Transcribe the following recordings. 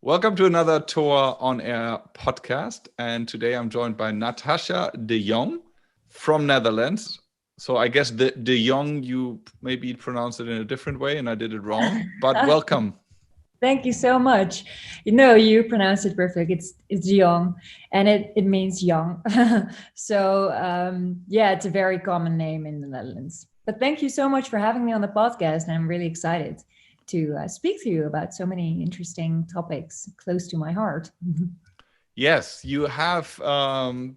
Welcome to another Tour on Air podcast. And today I'm joined by Natasha de Jong from Netherlands. So I guess the de Jong, you maybe pronounce it in a different way and I did it wrong, but welcome. Thank you so much. You pronounce it perfect. It's young, and it means young. So it's a very common name in the Netherlands. But thank you so much for having me on the podcast, and I'm really excited to speak to you about so many interesting topics close to my heart. Yes, you have,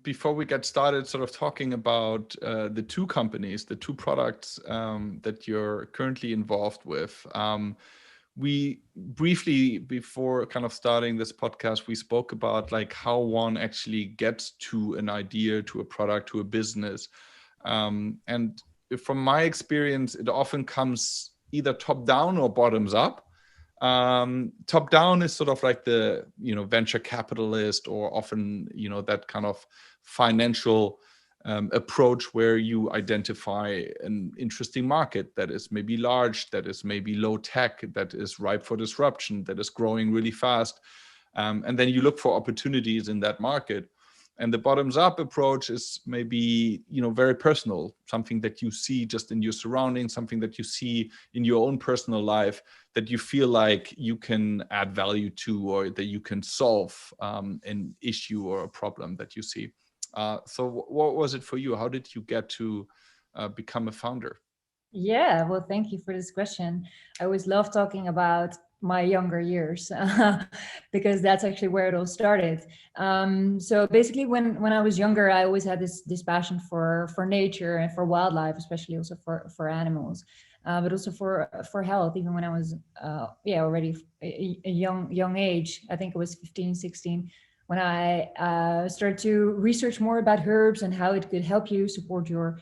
before we get started, sort of talking about the two companies, the two products that you're currently involved with. We briefly, before kind of starting this podcast, we spoke about like how one actually gets to an idea, to a product, to a business. And from my experience, it often comes either top down or bottoms up. Top down is sort of like the venture capitalist, or often that kind of financial approach where you identify an interesting market that is maybe large, that is maybe low tech, that is ripe for disruption, that is growing really fast, and then you look for opportunities in that market. And the bottoms up approach is maybe very personal, something that you see just in your surroundings, something that you see in your own personal life that you feel like you can add value to, or that you can solve an issue or a problem that you see. So what was it for you? How did you get to become a founder? Yeah, well, thank you for this question. I always love talking about my younger years because that's actually where it all started. So basically, when I was younger, I always had this passion for nature and for wildlife, especially also for animals, but also for health. Even when I was already a young age, I think it was 15, 16, when I started to research more about herbs and how it could help you support your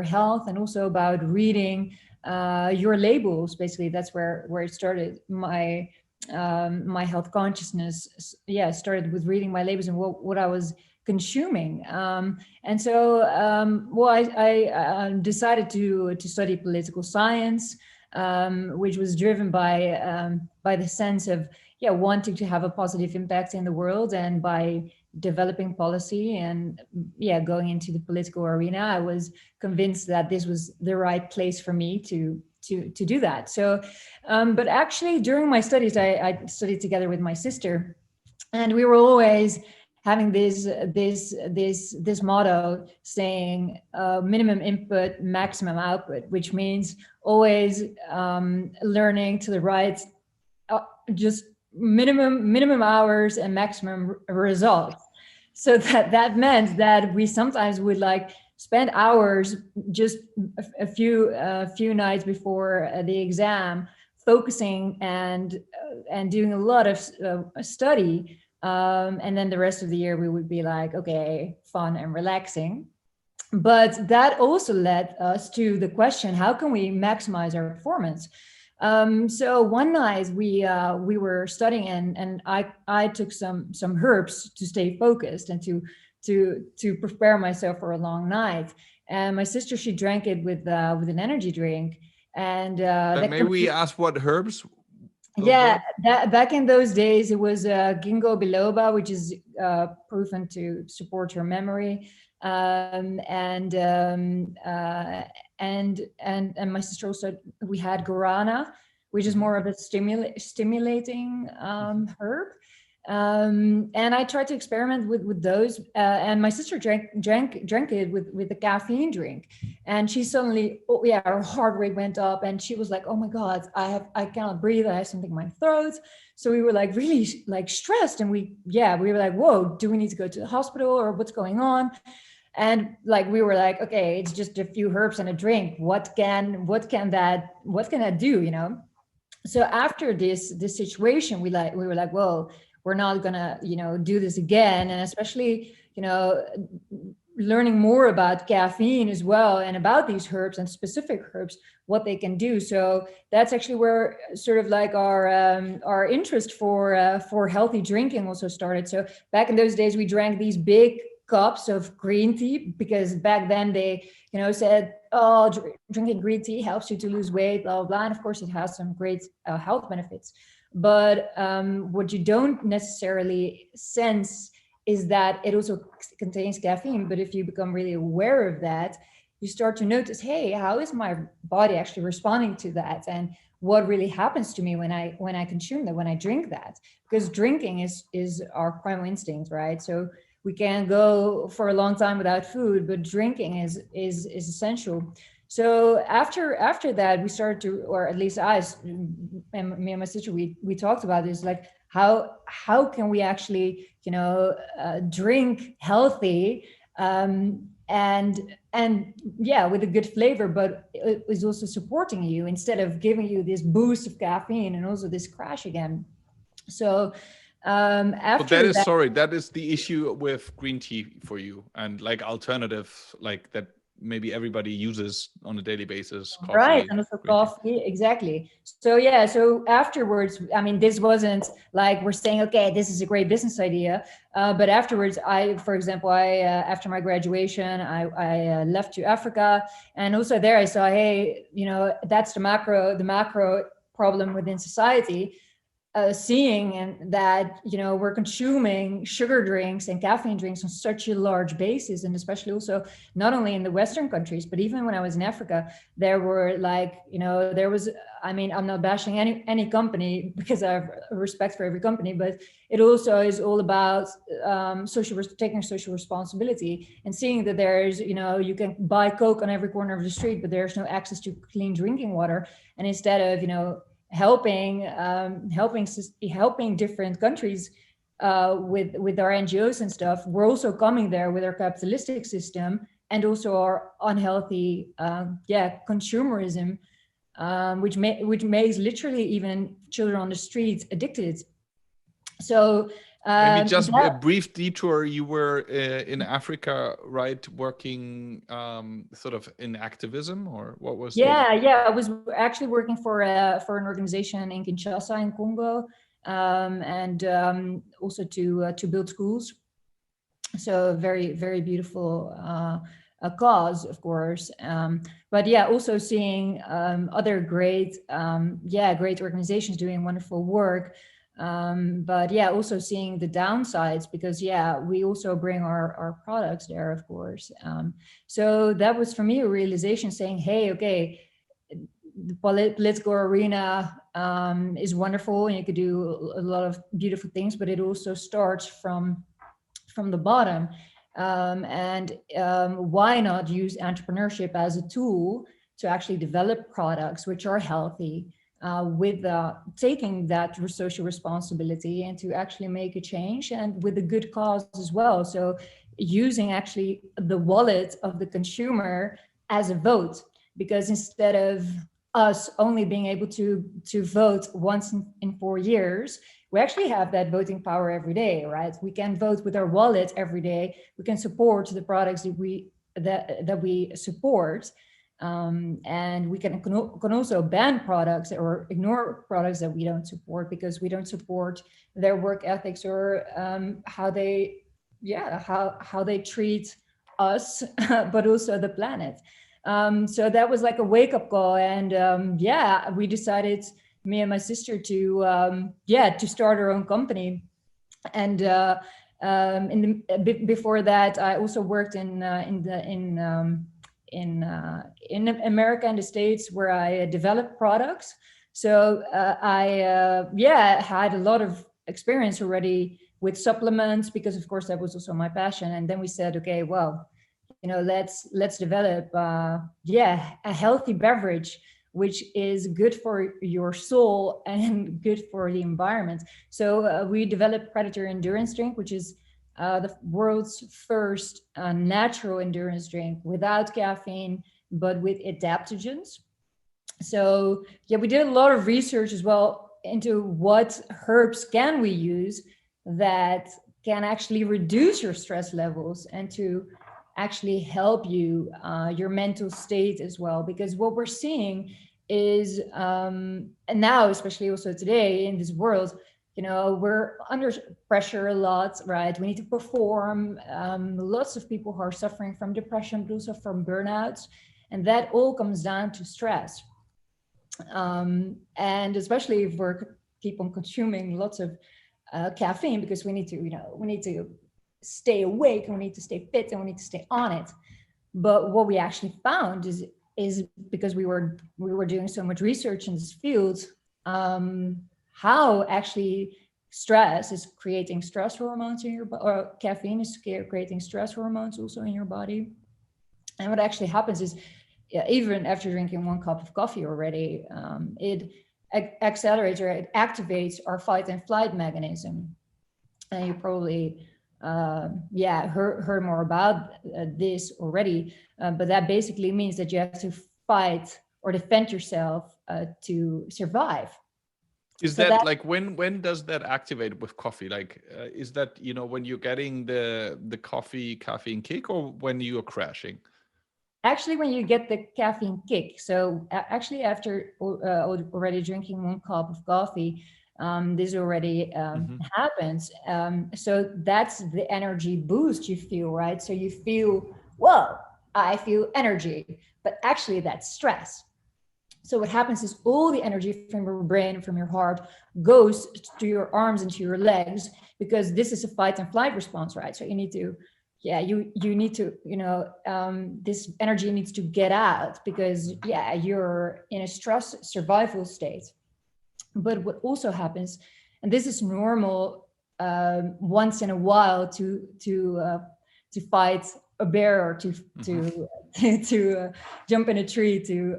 health, and also about reading your labels. Basically, that's where it started. My health consciousness, started with reading my labels and what I was consuming. And so I decided to study political science, which was driven by the sense of wanting to have a positive impact in the world, and by developing policy and going into the political arena, I was convinced that this was the right place for me to do that. But actually, during my studies, I studied together with my sister, and we were always having this motto saying minimum input, maximum output, which means always learning to the right, just minimum hours and maximum results. So that meant that we sometimes would like spend hours just a few nights before the exam, focusing and doing a lot of study, and then the rest of the year we would be like, okay, fun and relaxing. But that also led us to the question, how can we maximize our performance? So one night we were studying, and I took some herbs to stay focused and to prepare myself for a long night. And my sister, she drank it with an energy drink, and May we ask what herbs those yeah, were? back in those days, it was ginkgo biloba, which is proven to support your memory, and my sister also, we had guarana, which is more of a stimulating herb. And I tried to experiment with those, and my sister drank it with a caffeine drink, and she suddenly, her heart rate went up, and she was like, "Oh my God, I cannot breathe. I have something in my throat." So we were like really like stressed, and we were like, "Whoa, do we need to go to the hospital, or what's going on?" And like we were like, "Okay, it's just a few herbs and a drink. What can that do?" So after this situation, we were like, well, we're not gonna do this again. And especially learning more about caffeine as well, and about these herbs and specific herbs, what they can do. So that's actually where sort of like our interest for healthy drinking also started. So back in those days, we drank these big cups of green tea, because back then they, said, oh, drinking green tea helps you to lose weight, blah, blah, blah. And of course, it has some great health benefits. But what you don't necessarily sense is that it also contains caffeine. But if you become really aware of that, you start to notice, hey, how is my body actually responding to that? And what really happens to me when I consume that, when I drink that? Because drinking is our primal instinct, right? So we can go for a long time without food, but drinking is essential. So after that, we started to, or at least and me and my sister, we talked about this, like how can we actually drink healthy, and yeah, with a good flavor, but it is also supporting you instead of giving you this boost of caffeine and also this crash again. So after that is the issue with green tea for you, and like alternative, like that maybe everybody uses on a daily basis. Coffee, right, and also coffee, exactly. So yeah, so afterwards, I mean, this wasn't like we're saying, okay, this is a great business idea, but afterwards, for example, after my graduation, I left to Africa, and also there I saw, hey, that's the macro problem within society. Seeing and that we're consuming sugar drinks and caffeine drinks on such a large basis, and especially also not only in the Western countries, but even when I was in Africa, there were there was, I mean, I'm not bashing any company because I have respect for every company, but it also is all about taking social responsibility and seeing that there's you can buy Coke on every corner of the street, but there's no access to clean drinking water, and instead of helping different countries with our NGOs and stuff, we're also coming there with our capitalistic system and also our unhealthy consumerism, which makes literally even children on the streets addicted. So maybe just a brief detour. You were in Africa, right? Working sort of in activism, or what was? Yeah. I was actually working for an organization in Kinshasa in Congo, and also to build schools. So very, very beautiful a cause, of course. But yeah, also seeing other great organizations doing wonderful work. But yeah, also seeing the downsides, because we also bring our products there, of course. So that was for me a realization, saying, hey, okay, the political arena is wonderful and you could do a lot of beautiful things, but it also starts from the bottom. And why not use entrepreneurship as a tool to actually develop products which are healthy, with taking that social responsibility and to actually make a change, and with a good cause as well. So using actually the wallet of the consumer as a vote, because instead of us only being able to vote once in 4 years, we actually have that voting power every day, right? We can vote with our wallet every day. We can support the products that we support. And we can also ban products or ignore products that we don't support because we don't support their work ethics or how they treat us, but also the planet. So that was like a wake-up call, and we decided, me and my sister, to start our own company. And before that, I also worked in America and the States, where I developed products. So I had a lot of experience already with supplements, because of course that was also my passion. And then we said, okay, well, let's develop a healthy beverage which is good for your soul and good for the environment. So we developed Predator Endurance Drink, which is the world's first natural endurance drink without caffeine, but with adaptogens. So we did a lot of research as well into what herbs can we use that can actually reduce your stress levels and to actually help you, your mental state as well. Because what we're seeing is, and now especially also today in this world, we're under pressure a lot, right? We need to perform. Lots of people who are suffering from depression, but also from burnouts. And that all comes down to stress. And especially if we keep on consuming lots of caffeine, because we need to stay awake, and we need to stay fit, and we need to stay on it. But what we actually found is because we were doing so much research in this field, how actually stress is creating stress hormones in your body, or caffeine is creating stress hormones also in your body. And what actually happens is, even after drinking 1 cup of coffee already, it accelerates, or it activates our fight and flight mechanism. And you probably heard more about this already, but that basically means that you have to fight or defend yourself to survive. Is that like, when does that activate with coffee? Like, is that, when you're getting the caffeine kick, or when you're crashing? Actually, when you get the caffeine kick. So actually, after already drinking 1 cup of coffee, this already happens. So that's the energy boost you feel, right? So you feel, whoa, I feel energy, but actually that's stress. So what happens is all the energy from your brain, from your heart, goes to your arms and to your legs, because this is a fight and flight response, right? So you need to, you need to, this energy needs to get out, because you're in a stress survival state. But what also happens, and this is normal once in a while, to fight a bear, or to jump in a tree to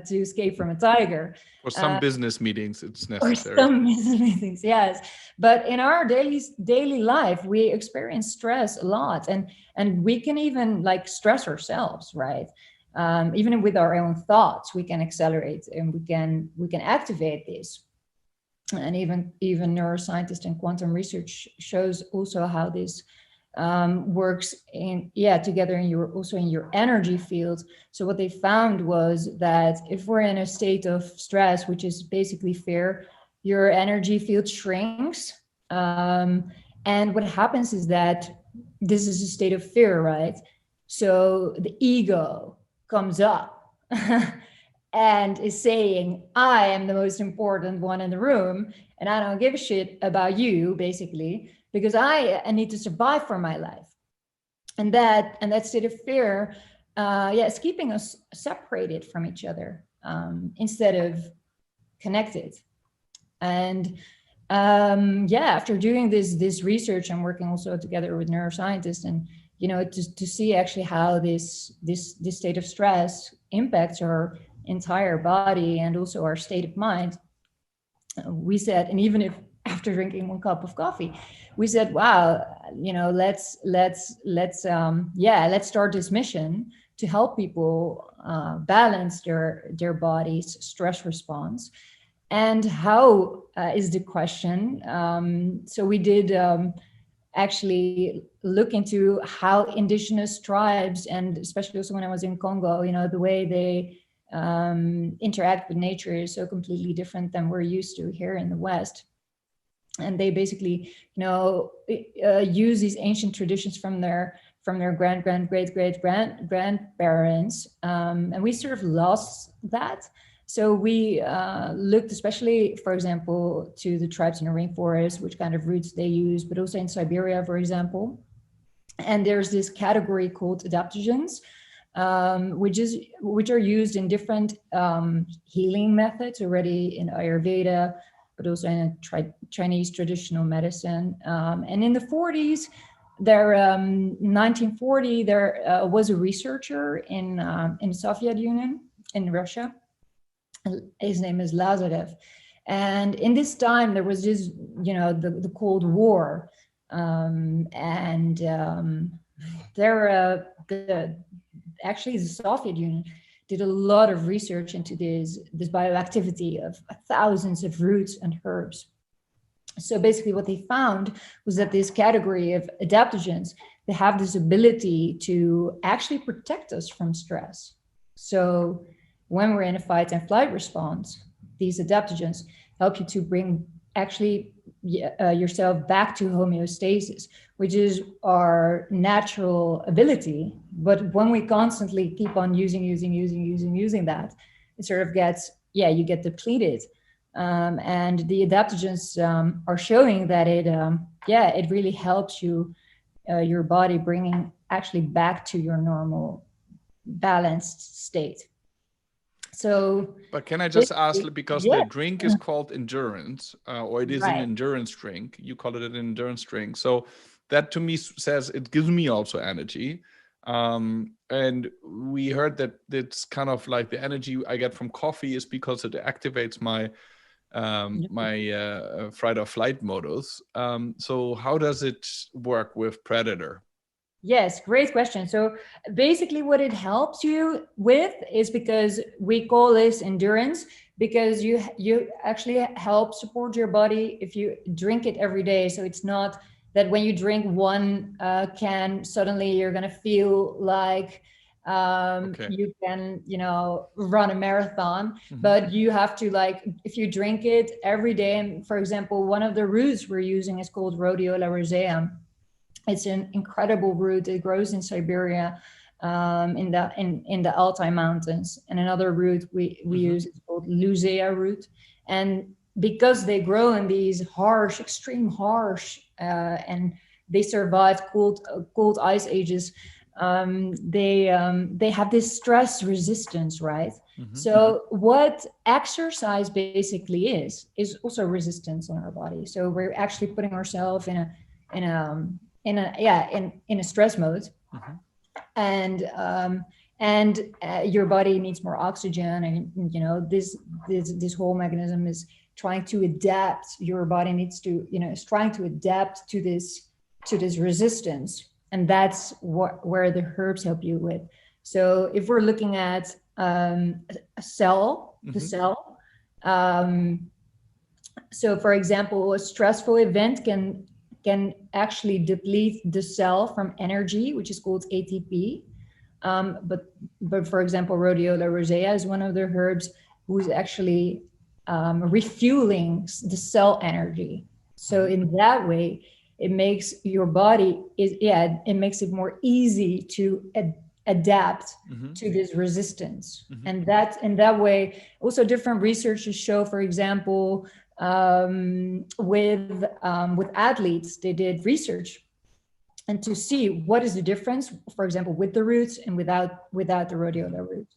escape from a tiger. For some business meetings, it's necessary. For some business meetings, yes. But in our daily life, we experience stress a lot, and we can even like stress ourselves, right? Even with our own thoughts, we can accelerate, and we can activate this. And even neuroscientists and quantum research shows also how this works together in your energy field. So what they found was that if we're in a state of stress, which is basically fear, your energy field shrinks. And what happens is that this is a state of fear, right? So the ego comes up and is saying, I am the most important one in the room, and I don't give a shit about you, basically, because I need to survive for my life. And that state of fear, is keeping us separated from each other instead of connected. And after doing this research, I'm working also together with neuroscientists, and to see actually how this state of stress impacts our entire body and also our state of mind. We said, and even if after drinking 1 cup of coffee, we said, wow, let's start this mission to help people balance their body's stress response. And how is the question? So we did actually look into how indigenous tribes, and especially also when I was in Congo, the way they interact with nature is so completely different than we're used to here in the West. And they basically, use these ancient traditions from their grandparents, and we sort of lost that. So we looked especially, for example, to the tribes in the rainforest, which kind of roots they use, but also in Siberia, for example. And there's this category called adaptogens, which are used in different healing methods already in Ayurveda, but also in Chinese traditional medicine. And in the 40s, 1940, there was a researcher in the Soviet Union, in Russia. His name is Lazarev. And in this time, there was this, the Cold War. Actually, the Soviet Union did a lot of research into this bioactivity of thousands of roots and herbs. So basically what they found was that this category of adaptogens, they have this ability to actually protect us from stress. So when we're in a fight and flight response, these adaptogens help you to yourself back to homeostasis, which is our natural ability. But when we constantly keep on using that, it sort of gets, you get depleted. And the adaptogens are showing that it really helps your body bringing actually back to your normal balanced state. So, but can I just ask, because yeah, the drink is called endurance, or it is an right. endurance drink. You call it an endurance drink. So that to me says it gives me also energy. And we heard that it's kind of like the energy I get from coffee is because it activates my fight or flight modus. So how does it work with Predator? Yes, great question. So basically, what it helps you with is, because we call this endurance, because you actually help support your body if you drink it every day. So it's not that when you drink one can, suddenly you're gonna feel like you can, run a marathon. But you have to, like, if you drink it every day. And for example, one of the roots we're using is called rhodiola rosea. It's an incredible root. It grows in Siberia, in the Altai Mountains. And another root we use is called Luzea root. And because they grow in these extreme harsh, and they survive cold ice ages, they have this stress resistance, right? So what exercise basically is also resistance in our body. So we're actually putting ourselves in a stress mode. And your body needs more oxygen, and this whole mechanism is trying to adapt. Your body needs to, is trying to adapt to this resistance, and that's where the herbs help you with. So if we're looking at a cell, the cell, so for example, a stressful event can actually deplete the cell from energy, which is called ATP. But for example, rhodiola rosea is one of the herbs who's actually refueling the cell energy. So in that way, it makes your body it makes it more easy to adapt to this resistance. And that in that way, also different researchers show, for example, with athletes, they did research and to see what is the difference, for example, with the roots and without the rhodiola roots.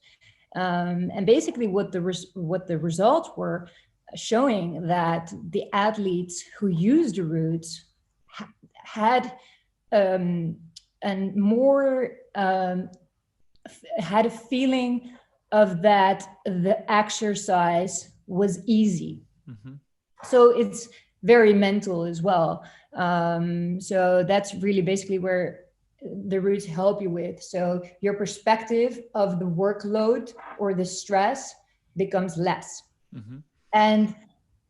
And basically what the results were showing that the athletes who used the roots had and more had a feeling of that the exercise was easy. So it's very mental as well. So that's really basically where the roots help you with. So your perspective of the workload or the stress becomes less. And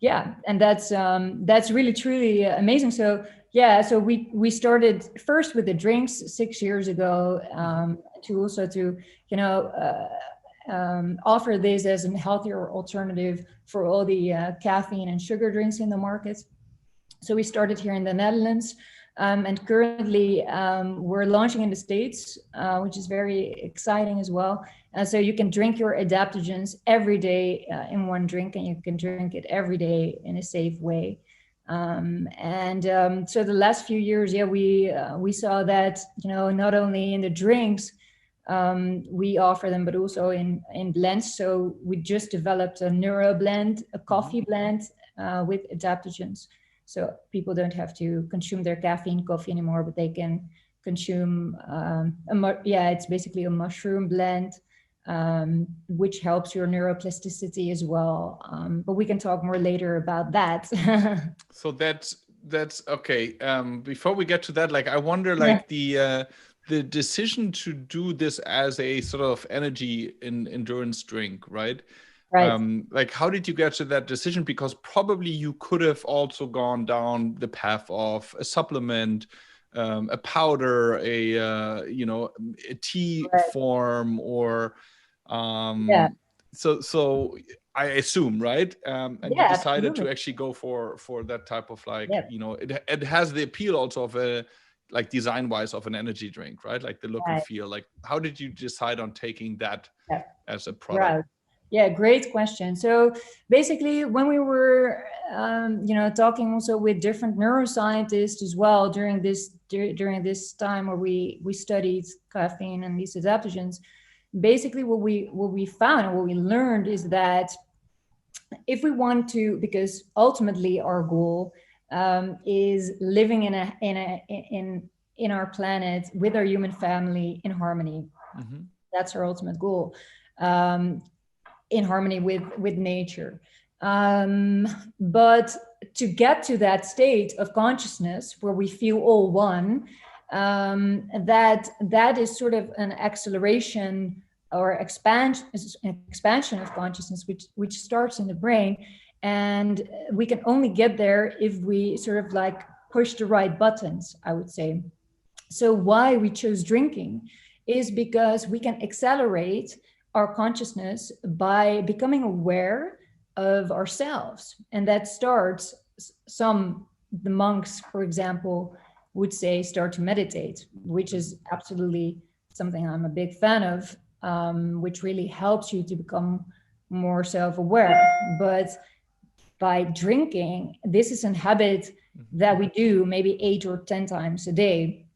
that's really truly amazing. So so we started first with the drinks 6 years ago, to also to offer this as a healthier alternative for all the caffeine and sugar drinks in the market. So we started here in the Netherlands, and currently we're launching in the States, which is very exciting as well. So you can drink your adaptogens every day in one drink, and you can drink it every day in a safe way. So the last few years, we saw that, not only in the drinks, we offer them, but also in blends. So we just developed a neuro blend, a coffee blend with adaptogens. So people don't have to consume their caffeine coffee anymore, but they can consume, it's basically a mushroom blend, which helps your neuroplasticity as well. But we can talk more later about that. So that's okay. Before we get to that, I wonder, the decision to do this as a sort of energy endurance drink, right? Right. How did you get to that decision? Because probably you could have also gone down the path of a supplement, a powder, a tea form, or so I assume, right? And you Yeah, decided to absolutely. actually go for that type of like, Yeah, it has the appeal also of a, like design wise, of an energy drink, right? Like the look and right. feel. Like, how did you decide on taking that Yeah. as a product? Right. Yeah, great question. So basically, when we were, talking also with different neuroscientists as well during this time where we studied caffeine and these adaptogens, basically what we found and what we learned is that if we want to, because ultimately our goal is living in our planet with our human family in harmony. Mm-hmm. That's our ultimate goal. Um, in harmony with nature. But to get to that state of consciousness where we feel all one, that is sort of an acceleration or expansion of consciousness, which starts in the brain, and we can only get there if we sort of like push the right buttons, I would say. So why we chose drinking is because we can accelerate our consciousness by becoming aware of ourselves. And that starts, the monks, for example, would say start to meditate, which is absolutely something I'm a big fan of, which really helps you to become more self-aware. But by drinking, this is a habit that we do maybe 8 or 10 times a day.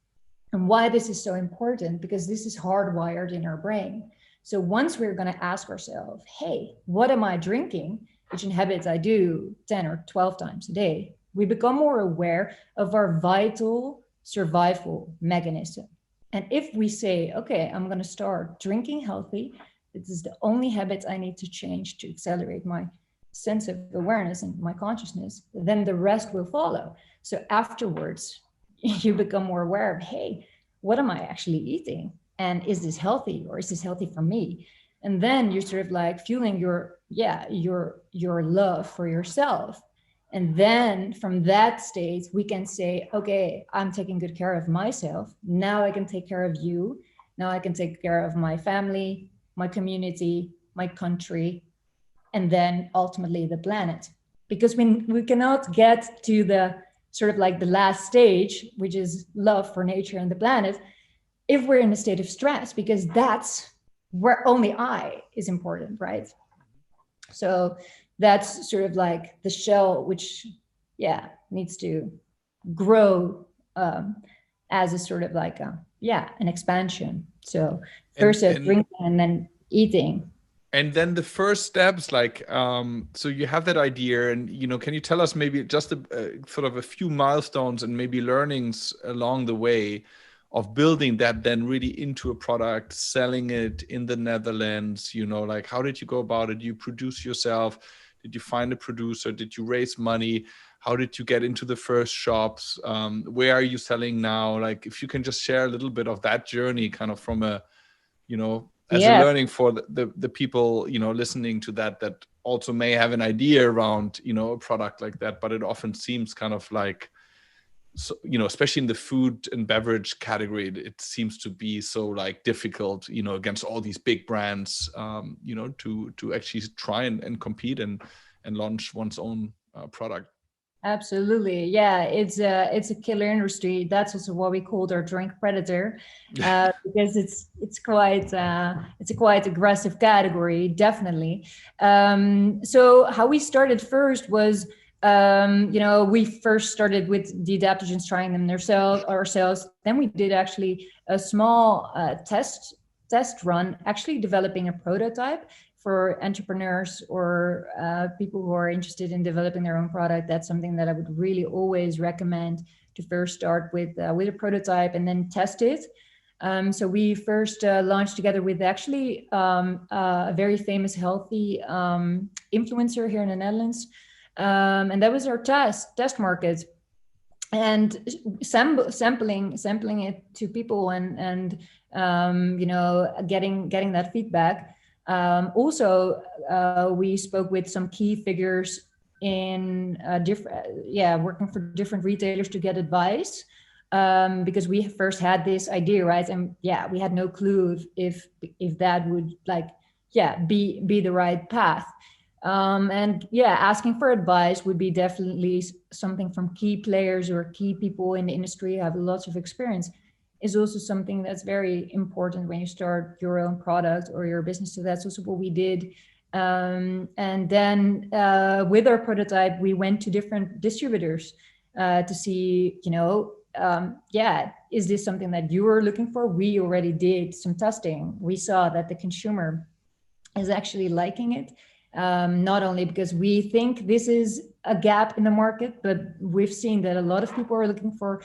And why this is so important, because this is hardwired in our brain. So once we're going to ask ourselves, hey, what am I drinking? Which in habits I do 10 or 12 times a day, we become more aware of our vital survival mechanism. And if we say, okay, I'm going to start drinking healthy, this is the only habit I need to change to accelerate my sense of awareness and my consciousness, then the rest will follow. So afterwards, you become more aware of, hey, what am I actually eating? And is this healthy, or is this healthy for me? And then you're sort of like fueling your love for yourself. And then from that state, we can say, okay, I'm taking good care of myself. Now I can take care of you. Now I can take care of my family, my community, my country, and then ultimately the planet. Because we cannot get to the sort of like the last stage, which is love for nature and the planet, if we're in a state of stress, because that's where only I is important, right? So that's sort of like the shell, which, yeah, needs to grow as a sort of like an expansion. So And first drinking and then eating. and then the first steps, like, so you have that idea, and can you tell us maybe just sort of a few milestones and maybe learnings along the way of building that then really into a product, selling it in the Netherlands? Like, how did you go about it? You produce yourself? Did you find a producer? Did you raise money? How did you get into the first shops? Where are you selling now? Like, if you can just share a little bit of that journey, kind of from a, as a Yeah. learning for the people, listening to that also may have an idea around, a product like that, but it often seems kind of like, so, especially in the food and beverage category, it seems to be so like difficult, against all these big brands, to actually try and compete and launch one's own product. Absolutely, yeah. It's a killer industry. That's also what we called our drink predator, because it's a quite aggressive category, definitely. So how we started first was, we first started with the adaptogens, trying them ourselves. Then we did actually a small test run, actually developing a prototype for entrepreneurs or people who are interested in developing their own product. That's something that I would really always recommend, to first start with a prototype and then test it. So we first launched together with actually a very famous healthy influencer here in the Netherlands. And that was our test market. And sampling it to people and getting that feedback. Also, we spoke with some key figures in working for different retailers to get advice, because we first had this idea, right? And we had no clue if that would be the right path. And yeah, asking for advice would be definitely something from key players or key people in the industry who have lots of experience, is also something that's very important when you start your own product or your business. So that's also what we did. And then with our prototype, we went to different distributors to see, yeah, is this something that you were looking for? We already did some testing. We saw that the consumer is actually liking it. Not only because we think this is a gap in the market, but we've seen that a lot of people are looking for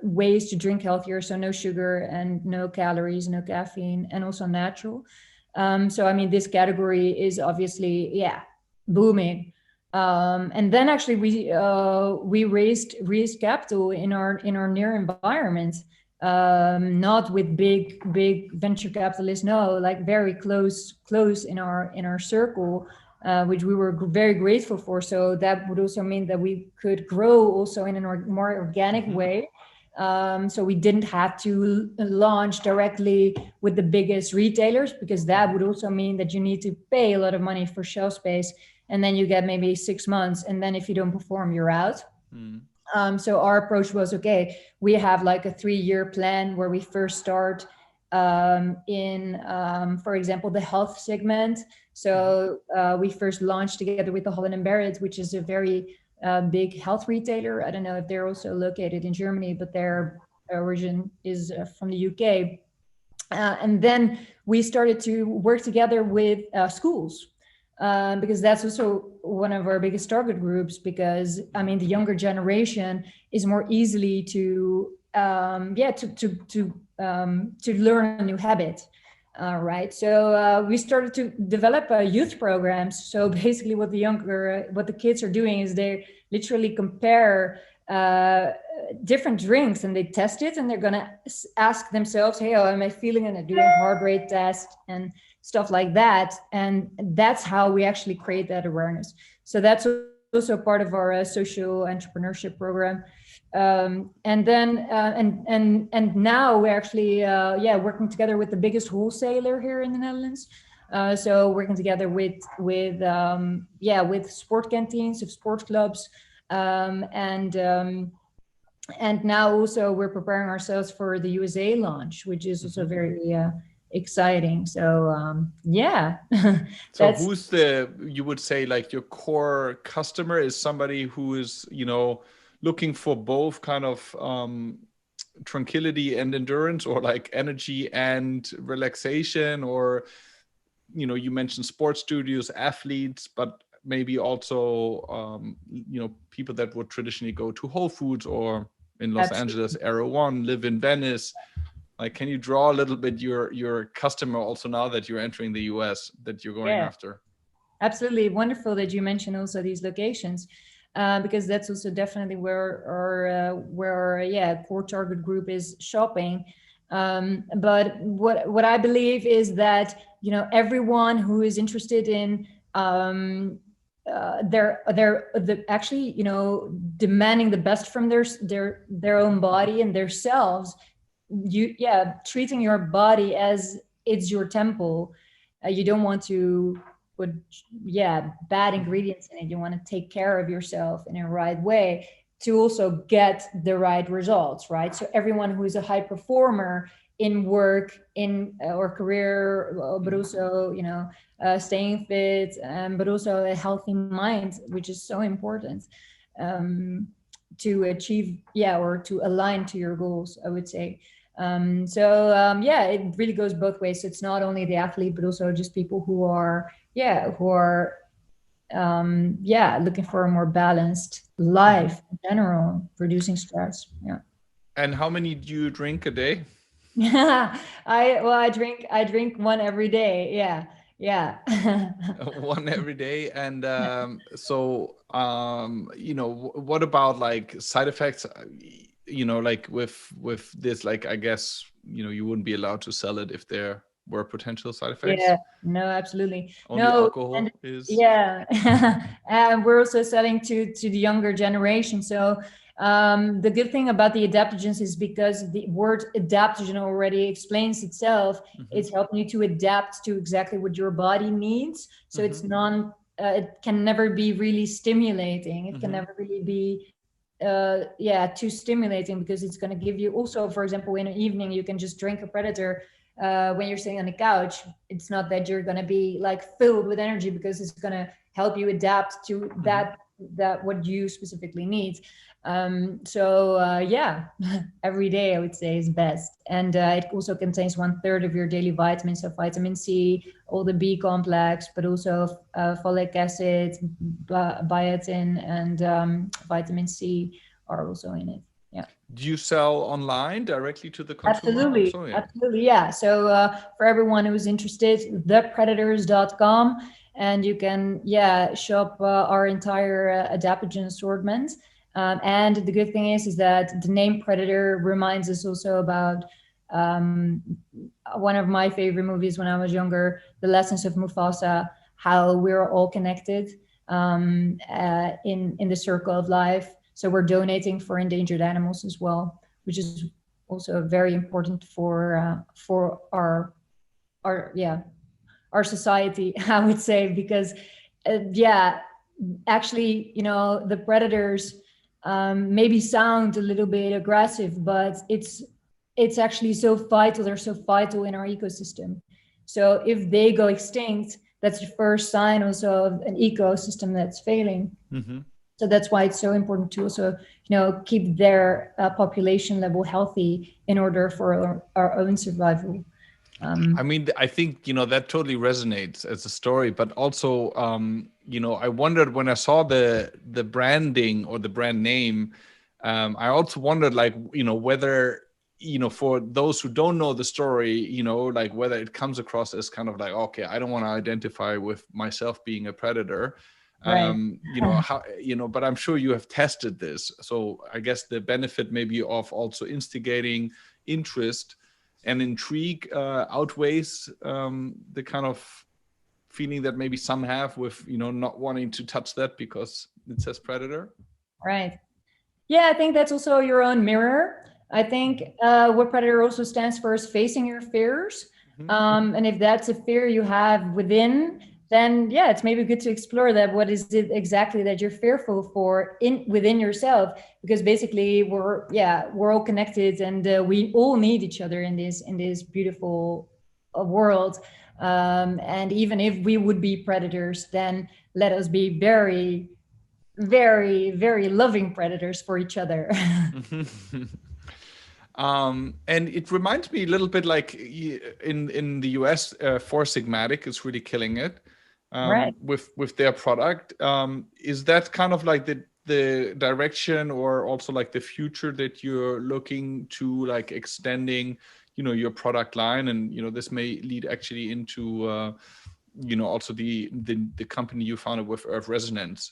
ways to drink healthier. So no sugar and no calories, no caffeine, and also natural. So, I mean, this category is obviously, yeah, booming. And then actually we raised capital in our near environment, not with big venture capitalists, no, like very close in our circle, which we were very grateful for. So that would also mean that we could grow also in a more organic way. So we didn't have to launch directly with the biggest retailers, because that would also mean that you need to pay a lot of money for shelf space, and then you get maybe 6 months, and then if you don't perform, you're out. So our approach was, okay, we have like a 3-year plan where we first start in, for example, the health segment. So we first launched together with the Holland & Barrett, which is a very big health retailer. I don't know if they're also located in Germany, but their origin is from the UK. And then we started to work together with schools. Because that's also one of our biggest target groups, because I mean the younger generation is more easily to learn a new habit, right? So we started to develop youth programs. So basically what the kids are doing is they literally compare different drinks, and they test it, and they're gonna ask themselves, hey, how am I feeling? And they're doing a heart rate test and stuff like that. And that's how we actually create that awareness. So that's also part of our social entrepreneurship program. And then and now we're actually working together with the biggest wholesaler here in the Netherlands. So working together with sport canteens of sports clubs, and now also we're preparing ourselves for the USA launch, which is also very exciting. So So who's you would say, like, your core customer is somebody who is, looking for both kind of tranquility and endurance, or like energy and relaxation, or you mentioned sports studios, athletes, but maybe also people that would traditionally go to Whole Foods, or in Los Angeles, Aero One, live in Venice. Like, can you draw a little bit your customer also now that you're entering the US, that you're going after? Absolutely. Wonderful that you mentioned also these locations, because that's also definitely where our core target group is shopping. But what I believe is that, everyone who is interested in actually, demanding the best from their own body and their selves, treating your body as it's your temple. You don't want to put bad ingredients in it. You want to take care of yourself in a right way to also get the right results, right? So everyone who is a high performer in work, in or career, but also staying fit, but also a healthy mind, which is so important to achieve or to align to your goals, I would say. It really goes both ways. So it's not only the athlete, but also just people who are looking for a more balanced life in general, reducing stress. Yeah. And how many do you drink a day? I drink one every day. Yeah. One every day. And what about like side effects? Like with this, like, I guess, you wouldn't be allowed to sell it if there were potential side effects. Yeah, no, absolutely. Only alcohol is. And we're also selling to the younger generation. So The good thing about the adaptogens is because the word adaptogen already explains itself. It's helping you to adapt to exactly what your body needs. So it's it can never be really stimulating. It can never really be too stimulating, because it's going to give you also, for example, in an evening you can just drink a Predator when you're sitting on the couch. It's not that you're going to be like filled with energy, because it's going to help you adapt to that what you specifically need. Every day I would say is best. And it also contains 1/3 of your daily vitamins, so vitamin C, all the B complex, but also folic acid, biotin, and vitamin C are also in it. Yeah. Do you sell online directly to the consumer? Absolutely. Also? Yeah. Absolutely. Yeah. So for everyone who's interested, thepredators.com, and you can shop our entire adaptogen assortment. And the good thing is that the name Predator reminds us also about one of my favorite movies when I was younger, The Lessons of Mufasa, how we're all connected in the circle of life. So we're donating for endangered animals as well, which is also very important for our society, I would say, because actually, the predators maybe sound a little bit aggressive, but it's actually so vital. They're so vital in our ecosystem. So if they go extinct, that's the first sign also of an ecosystem that's failing. So that's why it's so important to also, keep their population level healthy in order for our own survival. I mean, I think, that totally resonates as a story, but also, I wondered when I saw the branding or the brand name, I also wondered, like, whether, for those who don't know the story, like whether it comes across as kind of like, okay, I don't want to identify with myself being a predator. Right. How, but I'm sure you have tested this. So I guess the benefit maybe of also instigating interest and intrigue outweighs the kind of feeling that maybe some have with, not wanting to touch that because it says predator. Right. Yeah, I think that's also your own mirror. I think what Predator also stands for is facing your fears. And if that's a fear you have within, then it's maybe good to explore that. What is it exactly that you're fearful for within yourself? Because basically we're all connected, and we all need each other in this beautiful world. And even if we would be predators, then let us be very, very, very loving predators for each other. And it reminds me a little bit like in the US, Four Sigmatic is really killing it Right. with their product. Is that kind of like the direction, or also like the future that you're looking to, like extending, your product line? And, this may lead actually into, also the company you founded with Earth Resonance.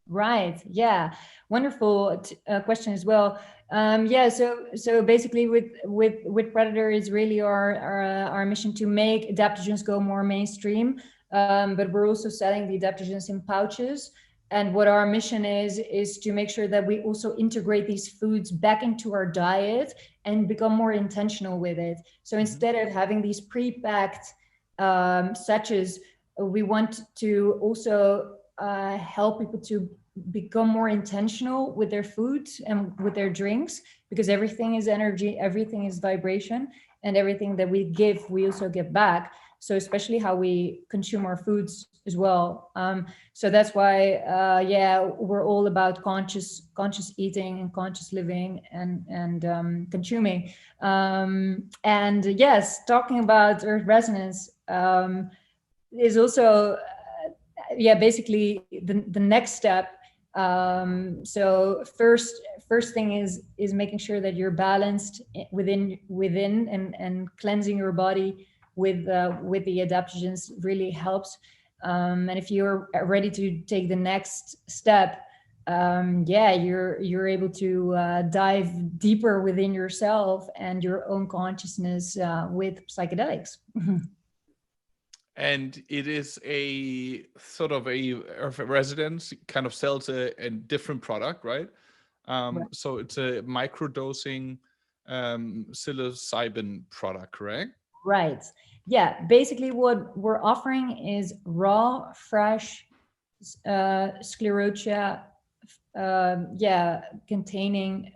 Right. Yeah. Wonderful question as well. So basically, with Predator is really our mission to make adaptogens go more mainstream. But we're also selling the adaptogens in pouches. And what our mission is to make sure that we also integrate these foods back into our diet and become more intentional with it. So instead of having these pre-packed sachets, we want to also help people to become more intentional with their foods and with their drinks, because everything is energy, everything is vibration, and everything that we give, we also get back. So especially how we consume our foods as well. So that's why, we're all about conscious eating and conscious living and consuming. And yes, talking about Earth Resonance is also basically the next step. So first thing is making sure that you're balanced within and cleansing your body with the adaptogens really helps. And if you're ready to take the next step, you're able to dive deeper within yourself and your own consciousness with psychedelics. And it is a sort of a Earth Residence kind of sells a different product, right? Right. So it's a microdosing psilocybin product, correct? Right. Yeah. Basically, what we're offering is raw, fresh sclerotia, yeah, containing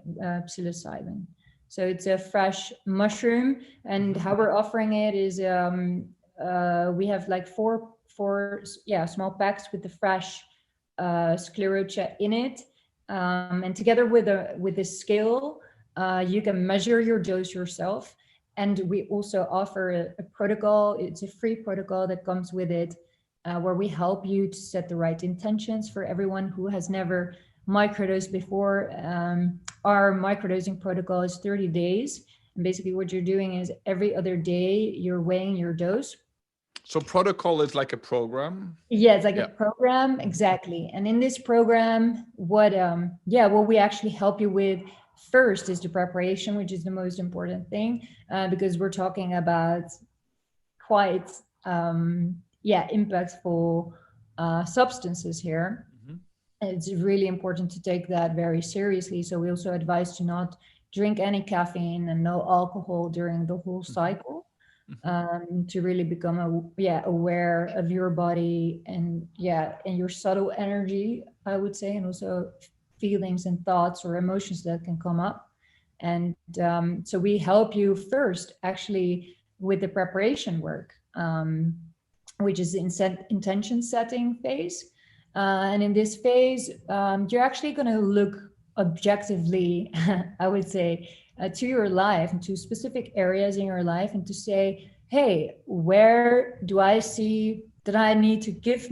psilocybin. So it's a fresh mushroom, and Hmm. how we're offering it is we have like four small packs with the fresh sclerotia in it, and together with a scale, you can measure your dose yourself. And we also offer a protocol. It's a free protocol that comes with it, where we help you to set the right intentions for everyone who has never microdosed before. Our microdosing protocol is 30 days. And basically, what you're doing is every other day, you're weighing your dose. So protocol is like a program. Yeah, it's like a Yeah. program, Mhm. exactly. And in this program, what we actually help you with first is the preparation, which is the most important thing, because we're talking about quite impactful substances here. Mhm. It's really important to take that very seriously. So we also advise to not drink any caffeine and no alcohol during the whole Mhm. cycle, Mhm. to really become aware of your body, and your subtle energy, I would say, and also feelings and thoughts or emotions that can come up. And so we help you first actually with the preparation work, which is the intention setting phase. And in this phase, you're actually going to look objectively, I would say, to your life and to specific areas in your life, and to say, hey, where do I see that I need to give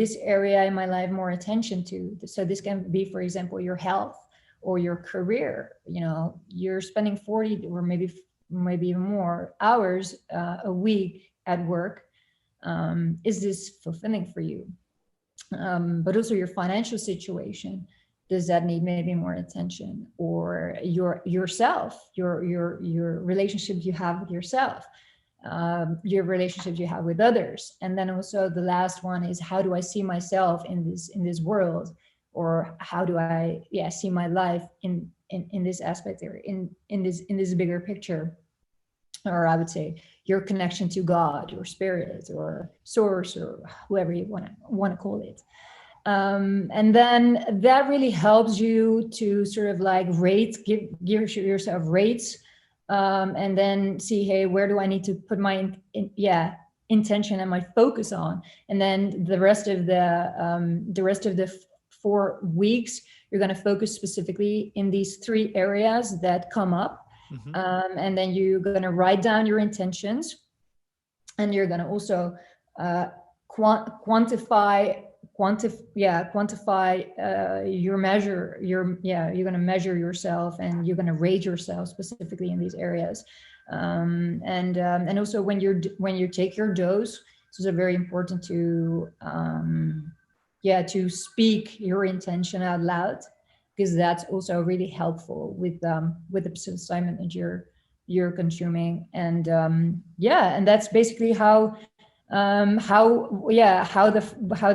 this area in my life more attention to? So this can be, for example, your health or your career. You're spending 40 or maybe even more hours a week at work. Is this fulfilling for you? But also your financial situation, does that need maybe more attention? Or yourself, your relationships you have with yourself, your relationships you have with others. And then also the last one is, how do I see myself in this world? Or how do I see my life in this aspect, or in this bigger picture? Or I would say your connection to God or spirit or source, or whoever you want to call it. And then that really helps you to sort of like give yourself rates, and then see, hey, where do I need to put my intention and my focus on? And then the rest of the 4 weeks, you're going to focus specifically in these 3 areas that come up. Mhm. And then you're going to write down your intentions, and you're going to also uh, quantify you're going to measure yourself, and you're going to rate yourself specifically in these areas. And also when you take your dose, it's also very important to speak your intention out loud, because that's also really helpful with the psilocybin that you're consuming. And and that's basically how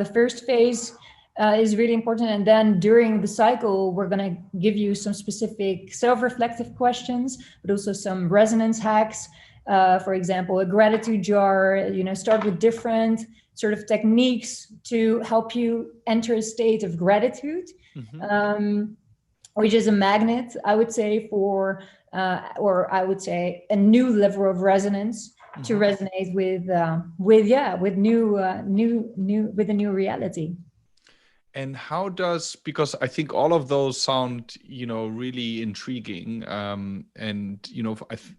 the first phase is really important. And then during the cycle, we're going to give you some specific self-reflective questions, but also some resonance hacks. For example, a gratitude jar. Start with different sort of techniques to help you enter a state of gratitude, Mhm. um, which is a magnet, I would say, or I would say a new level of resonance to Mhm. resonate with a new reality. And how does, because I think all of those sound, really intriguing. And,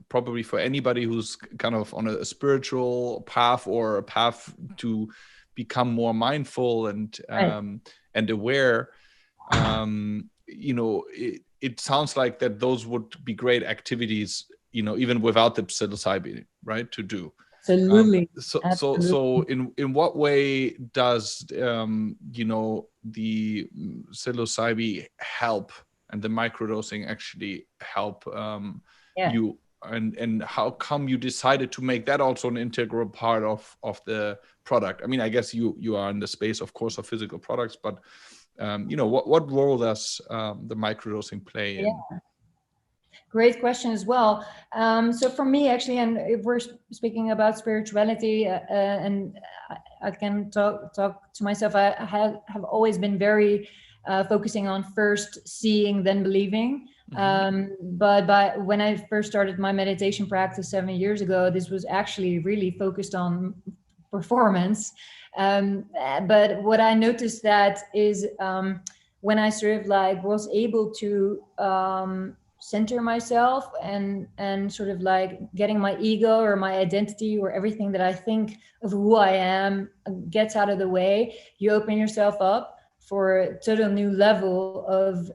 probably for anybody who's kind of on a spiritual path or a path to become more mindful Right. and aware, it sounds like that those would be great activities, even without the psilocybin, right, to do. Absolutely. So Absolutely. in what way does the psilocybin help, and the microdosing actually help Yeah. you, and how come you decided to make that also an integral part of the product? I mean, I guess you are in the space, of course, of physical products, but what role does the microdosing play in? Great question as well. So for me, actually, and if we're speaking about spirituality, and I can talk to myself, I have always been very focusing on first seeing, then believing. But when I first started my meditation practice 7 years ago, this was actually really focused on performance. But what I noticed that is when I sort of like was able to center myself and sort of like getting my ego or my identity or everything that I think of who I am gets out of the way, you open yourself up for a total new level of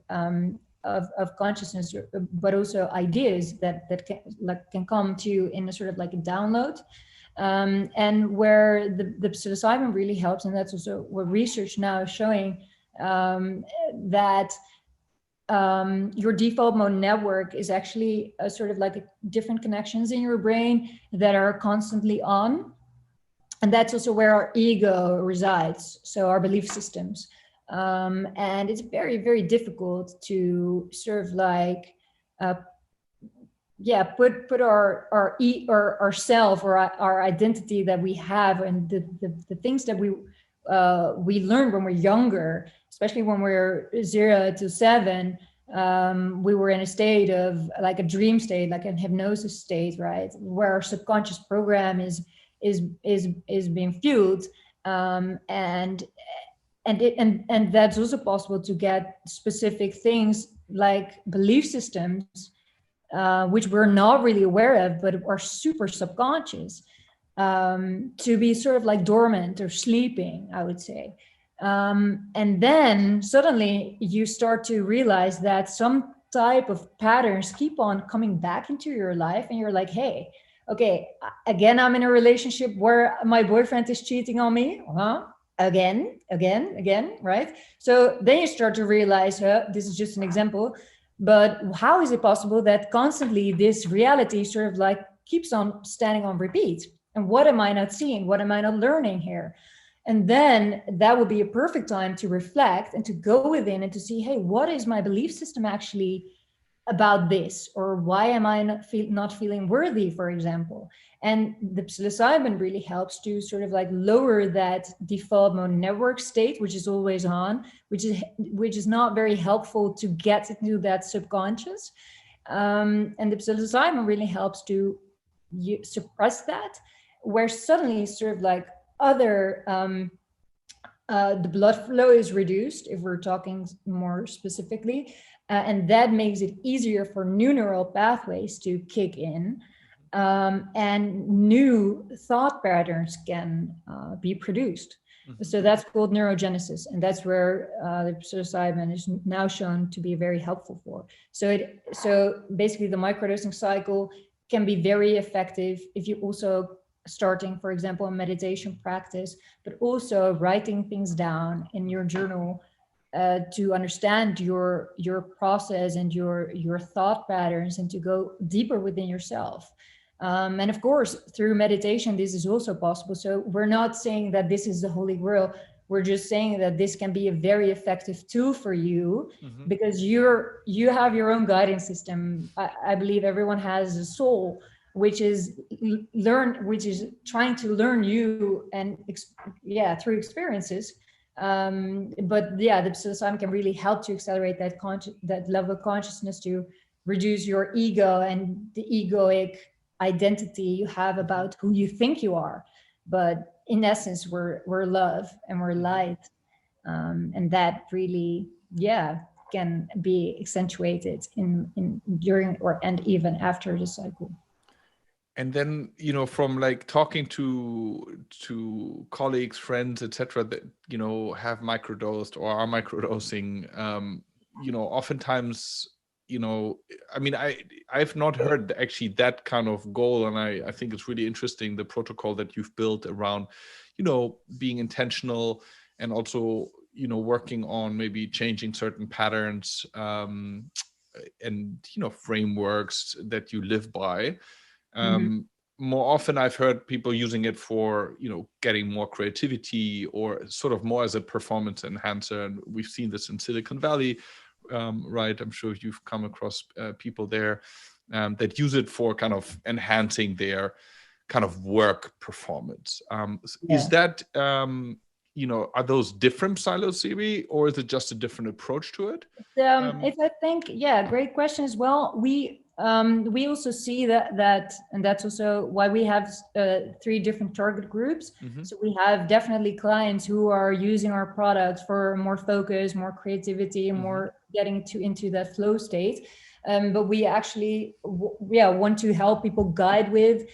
consciousness, but also ideas that can come to you in a sort of like a download. And where the psilocybin really helps, and that's also what research now is showing, that your default mode network is actually a sort of like different connections in your brain that are constantly on. And that's also where our ego resides, so our belief systems. And it's very, very difficult to sort of like, put our self or our identity that we have and the things that we learned when we're younger, especially when we're 0 to 7. We were in a state of like a dream state, like a hypnosis state, right, where our subconscious program is being fueled, and that's also possible to get specific things like belief systems, which we're not really aware of, but are super subconscious, to be sort of like dormant or sleeping, I would say. And then suddenly you start to realize that some type of patterns keep on coming back into your life, and you're like, hey, okay, again, I'm in a relationship where my boyfriend is cheating on me. Again, right? So then you start to realize, this is just an example, but how is it possible that constantly this reality sort of like keeps on standing on repeat? And what am I not seeing? What am I not learning here? And then that would be a perfect time to reflect and to go within and to see, hey, what is my belief system actually about this? Or why am I not feeling worthy, for example? And the psilocybin really helps to sort of like lower that default mode network state, which is always on, which is not very helpful to get into that subconscious. And the psilocybin really helps to suppress that, where suddenly sort of like other the blood flow is reduced, if we're talking more specifically, and that makes it easier for new neural pathways to kick in, and new thought patterns can be produced. So that's called neurogenesis, and that's where the psilocybin is now shown to be very helpful for. So basically the microdosing cycle can be very effective if you also starting, for example, a meditation practice, but also writing things down in your journal to understand your process and your thought patterns, and to go deeper within yourself. And of course, through meditation, this is also possible. So we're not saying that this is the Holy Grail. We're just saying that this can be a very effective tool for you, because you have your own guidance system. I believe everyone has a soul, which is trying to learn you and through experiences. But the psilocybin can really help to accelerate that level of consciousness, to reduce your ego and the egoic identity you have about who you think you are. But in essence, we're love and we're light, and that really can be accentuated in during and even after the cycle. And then, from like talking to colleagues, friends, etc., that have microdosed or are microdosing, oftentimes, I mean, I've not heard actually that kind of goal, and I think it's really interesting, the protocol that you've built around, being intentional, and also working on maybe changing certain patterns, and frameworks that you live by. more often I've heard people using it for, getting more creativity or sort of more as a performance enhancer. And we've seen this in Silicon Valley, right? I'm sure you've come across people there that use it for kind of enhancing their kind of work performance. Is that, are those different psilocybin, or is it just a different approach to it? It's, I think, great question as well. We also see that, and that's also why we have 3 different target groups. So we have definitely clients who are using our products for more focus, more creativity, more getting into that flow state. But we actually, want to help people guide with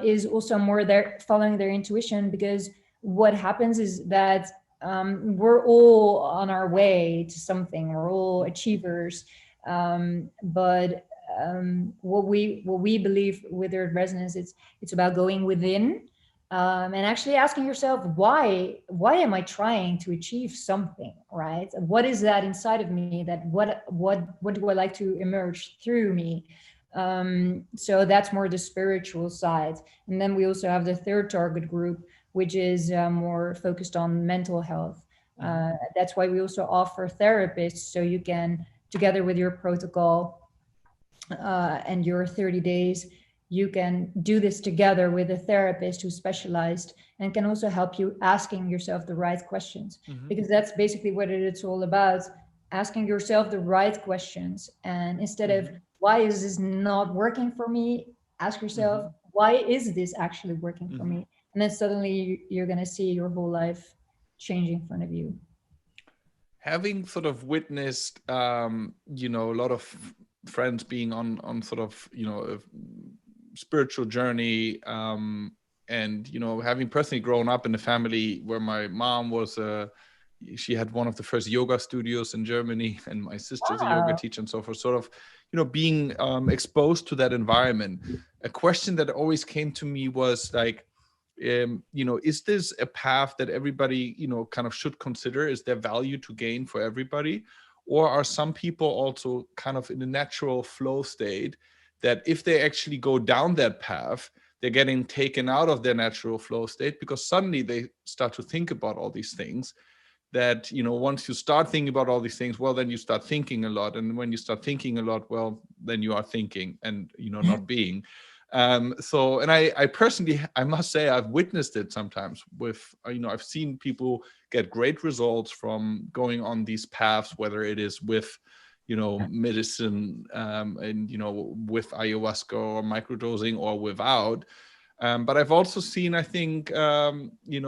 is also more following their intuition, because what happens is that we're all on our way to something. We're all achievers, but what we believe with Earth Resonance, it's about going within and actually asking yourself, why am I trying to achieve something, right? What is that inside of me? That what do I like to emerge through me? So that's more the spiritual side. And then we also have the 3rd target group, which is more focused on mental health. That's why we also offer therapists, so you can, together with your protocol and your 30 days, you can do this together with a therapist who's specialized and can also help you asking yourself the right questions, because that's basically what it's all about, asking yourself the right questions. And instead of, why is this not working for me, ask yourself, why is this actually working for me? And then suddenly you're going to see your whole life change in front of you. Having sort of witnessed, a lot of friends being on sort of, a spiritual journey, and, having personally grown up in a family where my mom was she had one of the first yoga studios in Germany, and my sister's a yoga teacher and so forth, sort of, being exposed to that environment. A question that always came to me was like, is this a path that everybody, kind of should consider? Is there value to gain for everybody? Or are some people also kind of in a natural flow state that if they actually go down that path, they're getting taken out of their natural flow state, because suddenly they start to think about all these things that, once you start thinking about all these things, well, then you start thinking a lot. And when you start thinking a lot, well, then you are thinking and, not being. So, and I personally, I must say, I've witnessed it sometimes with, I've seen people get great results from going on these paths, whether it is with, medicine, and, with ayahuasca or microdosing or without. But I've also seen, I think,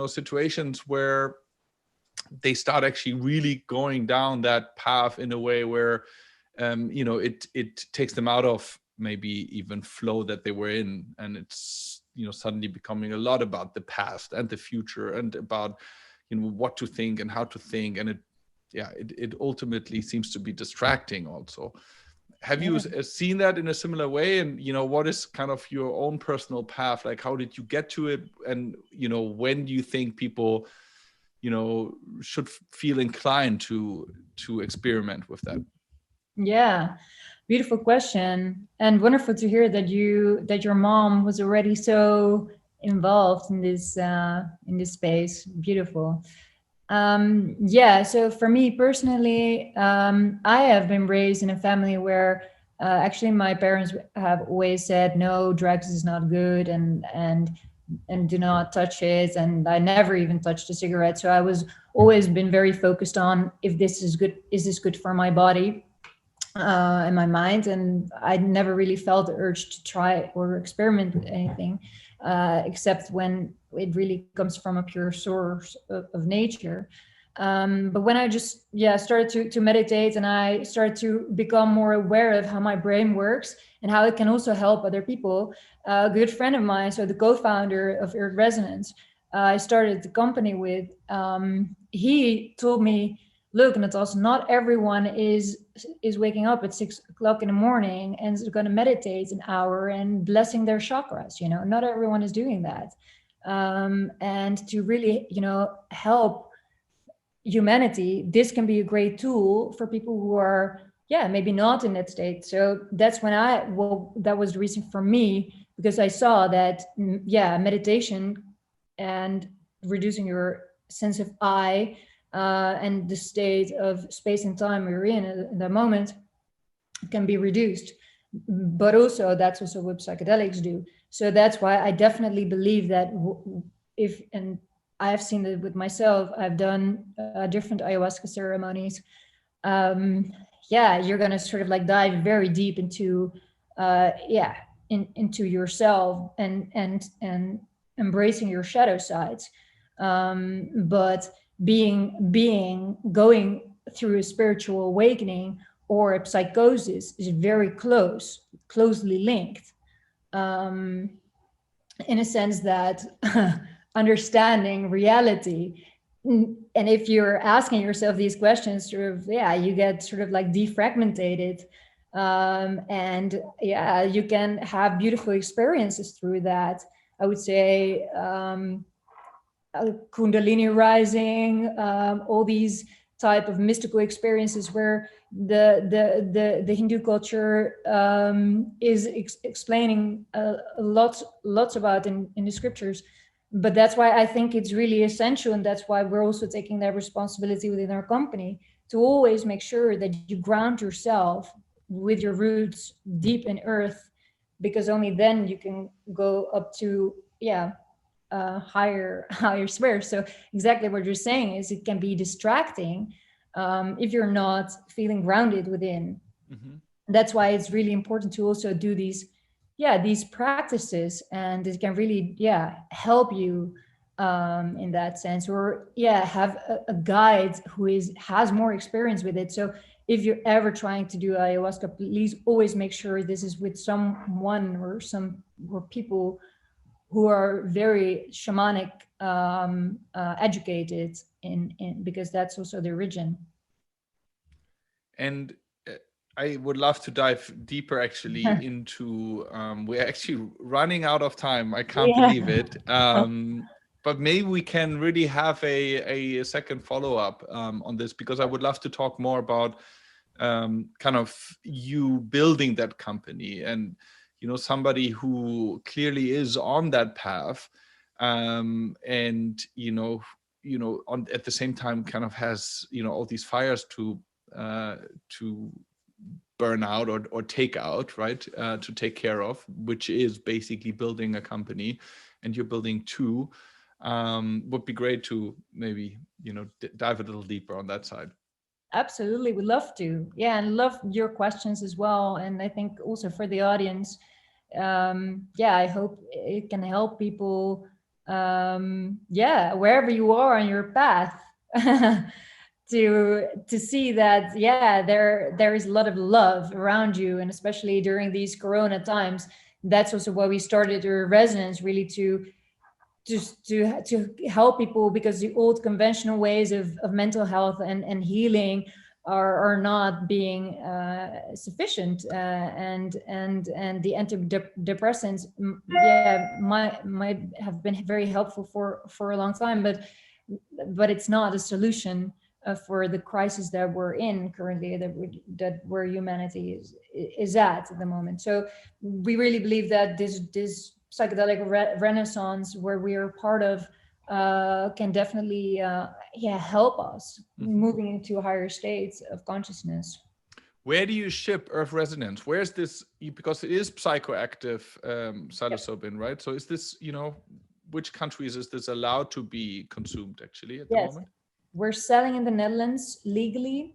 situations where they start actually really going down that path in a way where, it takes them out of maybe even flow that they were in, and it's suddenly becoming a lot about the past and the future and about what to think and how to think, and it ultimately seems to be distracting also. Have you seen that in a similar way? And what is kind of your own personal path? Like, how did you get to it? And when do you think people should feel inclined to experiment with that? Yeah, beautiful question, and wonderful to hear that your mom was already so involved in this space. Beautiful. So for me personally, I have been raised in a family where actually my parents have always said, no, drugs is not good, and do not touch it. And I never even touched a cigarette. So I was always been very focused on, if this is good, is this good for my body and my mind? And I never really felt the urge to try or experiment with anything, except when it really comes from a pure source of nature. But when I just started to meditate, and I started to become more aware of how my brain works and how it can also help other people, a good friend of mine, so the co-founder of Earth Resonance, I started the company with, he told me, look, Natasha, not everyone is waking up at 6 o'clock in the morning and is going to meditate an hour and blessing their chakras. Not everyone is doing that. And to really, help humanity, this can be a great tool for people who are, maybe not in that state. So that's when that was the reason for me because I saw that, meditation and reducing your sense of I, and the state of space and time you're in at the moment can be reduced. But also that's also what psychedelics do. So that's why I definitely believe that if, and I've seen it with myself, I've done different ayahuasca ceremonies. You're gonna sort of like dive very deep into into yourself and embracing your shadow sides. But going through a spiritual awakening or a psychosis is very closely linked, um, in a sense that understanding reality. And if you're asking yourself these questions, sort of, you get sort of like defragmented, and you can have beautiful experiences through that. I would say Kundalini rising, all these type of mystical experiences where the Hindu culture is explaining lots about in the scriptures. But that's why I think it's really essential, and that's why we're also taking that responsibility within our company to always make sure that you ground yourself with your roots deep in earth, because only then you can go up to higher spheres. So exactly what you're saying is it can be distracting if you're not feeling grounded within. Mm-hmm. That's why it's really important to also do these practices, and it can really help you in that sense, or have a guide who has more experience with it. So if you're ever trying to do ayahuasca, please always make sure this is with someone or people who are very shamanic educated in because that's also their origin. And I would love to dive deeper actually into, we're actually running out of time. I can't believe it. But maybe we can really have a second follow-up on this, because I would love to talk more about kind of you building that company, and somebody who clearly is on that path, and on at the same time kind of has all these fires to burn out or take out, right? To take care of, which is basically building a company, and you're building two. Would be great to maybe dive a little deeper on that side. Absolutely, would love to. Yeah, and love your questions as well. And I think also for the audience, I hope it can help people, wherever you are on your path, to see that there is a lot of love around you, and especially during these Corona times. That's also why we started our resonance, really to help people, because the old conventional ways of mental health and healing are not being sufficient, and the antidepressants might have been very helpful for a long time, but it's not a solution for the crisis that we're in currently, that where humanity is at the moment. So we really believe that this psychedelic renaissance where we are part of can definitely help us moving into higher states of consciousness. Where do you ship Earth Resonance? Where's this? Because it is psychoactive psilocybin, right? So is this, which countries is this allowed to be consumed actually at the moment? We're selling in the Netherlands legally,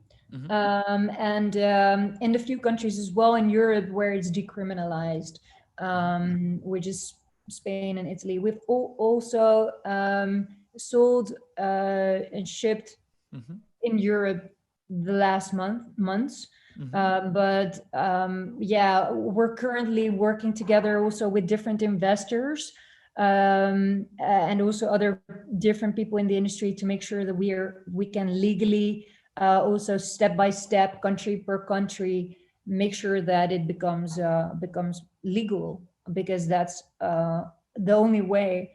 and in a few countries as well in Europe where it's decriminalized, which is Spain and Italy. We've also sold and shipped in Europe the last months. But we're currently working together also with different investors, and also other different people in the industry to make sure that we can legally also step by step, country per country, make sure that it becomes legal, because that's the only way,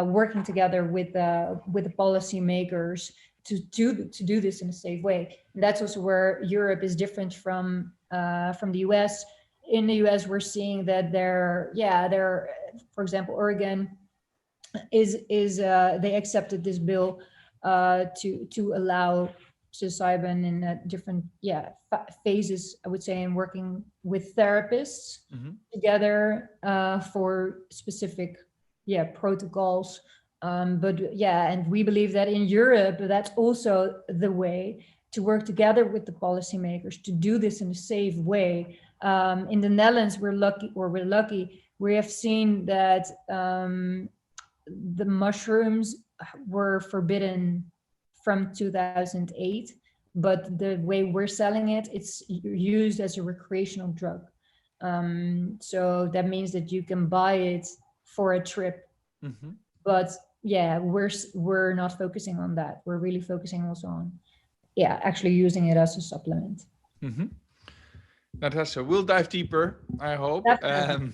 working together with the policymakers to do this in a safe way. And that's also where Europe is different from the US. in the US, we're seeing that for example, Oregon is they accepted this bill to allow psilocybin in different phases, I would say, in working with therapists together for specific protocols. And we believe that in Europe, that's also the way to work together with the policymakers to do this in a safe way. In the Netherlands, we're lucky. We have seen that the mushrooms were forbidden from 2008, but the way we're selling it, it's used as a recreational drug. So that means that you can buy it for a trip. But we're not focusing on that. We're really focusing also on actually using it as a supplement. Natasha, we'll dive deeper, I hope. And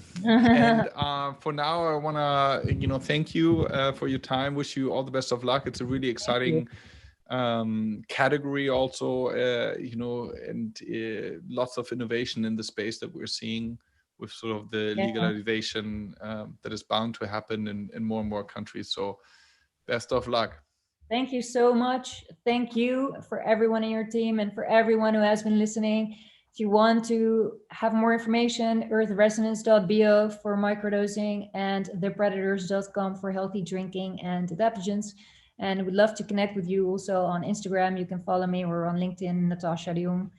for now, I want to, thank you for your time. Wish you all the best of luck. It's a really exciting category also, and lots of innovation in the space that we're seeing with sort of the legalization that is bound to happen in more and more countries. So best of luck. Thank you so much. Thank you for everyone in your team and for everyone who has been listening. If you want to have more information, earthresonance.bio for microdosing and thepredators.com for healthy drinking and adaptogens. And we'd love to connect with you also on Instagram. You can follow me, or on LinkedIn, Natasha de Jong.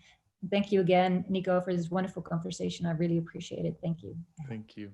Thank you again, Niko, for this wonderful conversation. I really appreciate it. Thank you. Thank you.